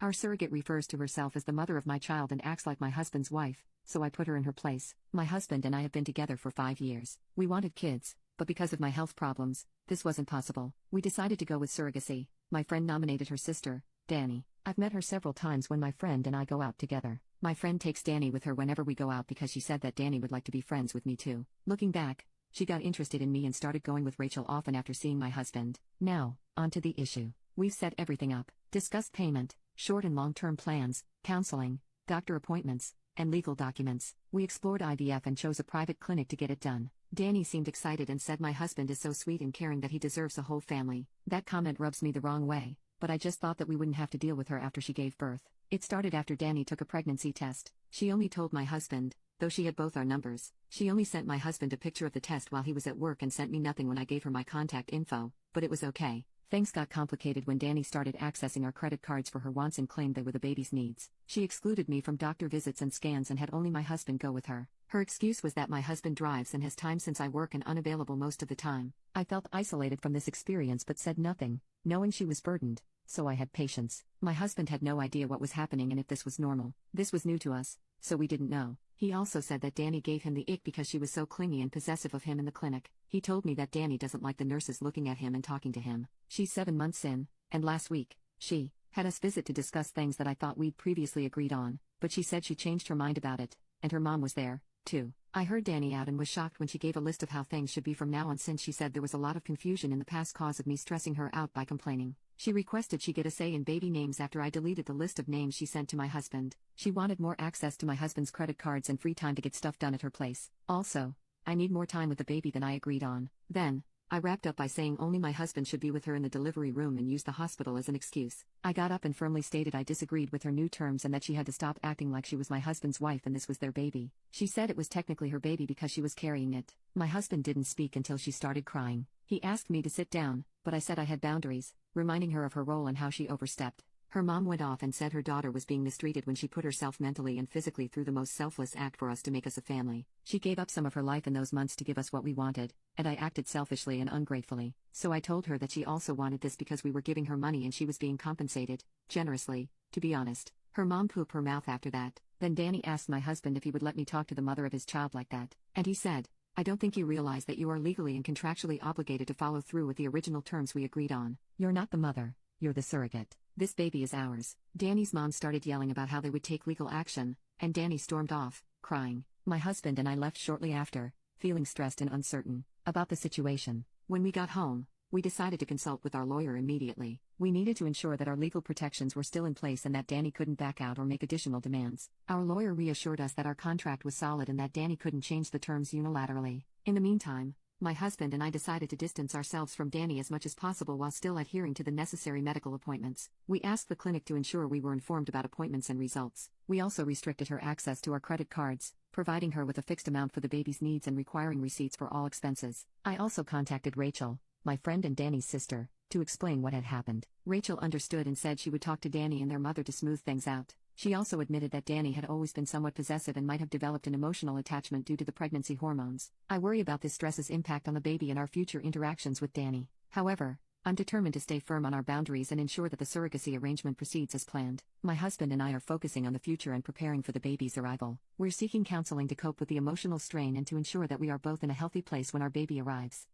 Our surrogate refers to herself as the mother of my child and acts like my husband's wife, so I put her in her place. My husband and I have been together for 5 years. We wanted kids, but because of my health problems, this wasn't possible. We decided to go with surrogacy. My friend nominated her sister, Danny. I've met her several times when my friend and I go out together. My friend takes Danny with her whenever we go out because she said that Danny would like to be friends with me too. Looking back, she got interested in me and started going with Rachel often after seeing my husband. Now, on to the issue. We've set everything up, discussed payment, short and long-term plans, counseling, doctor appointments, and legal documents. We explored IVF and chose a private clinic to get it done. Danny seemed excited and said my husband is so sweet and caring that he deserves a whole family. That comment rubs me the wrong way, but I just thought that we wouldn't have to deal with her after she gave birth. It started after Danny took a pregnancy test. She only told my husband, though she had both our numbers. She only sent my husband a picture of the test while he was at work and sent me nothing when I gave her my contact info, but it was okay. Things got complicated when Danny started accessing our credit cards for her wants and claimed they were the baby's needs. She excluded me from doctor visits and scans and had only my husband go with her. Her excuse was that my husband drives and has time since I work and unavailable most of the time. I felt isolated from this experience but said nothing, knowing she was burdened, so I had patience. My husband had no idea what was happening and if this was normal. This was new to us, so we didn't know. He also said that Danny gave him the ick because she was so clingy and possessive of him in the clinic. He told me that Danny doesn't like the nurses looking at him and talking to him. She's 7 months in, and last week, she had us visit to discuss things that I thought we'd previously agreed on, but she said she changed her mind about it, and her mom was there, too. I heard Danny out and was shocked when she gave a list of how things should be from now on since she said there was a lot of confusion in the past cause of me stressing her out by complaining. She requested she get a say in baby names after I deleted the list of names she sent to my husband. She wanted more access to my husband's credit cards and free time to get stuff done at her place. Also, I need more time with the baby than I agreed on. Then, I wrapped up by saying only my husband should be with her in the delivery room and use the hospital as an excuse. I got up and firmly stated I disagreed with her new terms and that she had to stop acting like she was my husband's wife and this was their baby. She said it was technically her baby because she was carrying it. My husband didn't speak until she started crying. He asked me to sit down, but I said I had boundaries, reminding her of her role and how she overstepped. Her mom went off and said her daughter was being mistreated when she put herself mentally and physically through the most selfless act for us to make us a family. She gave up some of her life in those months to give us what we wanted, and I acted selfishly and ungratefully. So I told her that she also wanted this because we were giving her money and she was being compensated, generously, to be honest. Her mom pooped her mouth after that. Then Danny asked my husband if he would let me talk to the mother of his child like that, and he said, I don't think you realize that you are legally and contractually obligated to follow through with the original terms we agreed on. You're not the mother, you're the surrogate. This baby is ours. Danny's mom started yelling about how they would take legal action, and Danny stormed off, crying. My husband and I left shortly after, feeling stressed and uncertain about the situation. When we got home, we decided to consult with our lawyer immediately. We needed to ensure that our legal protections were still in place and that Danny couldn't back out or make additional demands. Our lawyer reassured us that our contract was solid and that Danny couldn't change the terms unilaterally. In the meantime, my husband and I decided to distance ourselves from Danny as much as possible while still adhering to the necessary medical appointments. We asked the clinic to ensure we were informed about appointments and results. We also restricted her access to our credit cards, providing her with a fixed amount for the baby's needs and requiring receipts for all expenses. I also contacted Rachel, my friend and Danny's sister, to explain what had happened. Rachel understood and said she would talk to Danny and their mother to smooth things out. She also admitted that Danny had always been somewhat possessive and might have developed an emotional attachment due to the pregnancy hormones. I worry about this stress's impact on the baby and our future interactions with Danny. However, I'm determined to stay firm on our boundaries and ensure that the surrogacy arrangement proceeds as planned. My husband and I are focusing on the future and preparing for the baby's arrival. We're seeking counseling to cope with the emotional strain and to ensure that we are both in a healthy place when our baby arrives.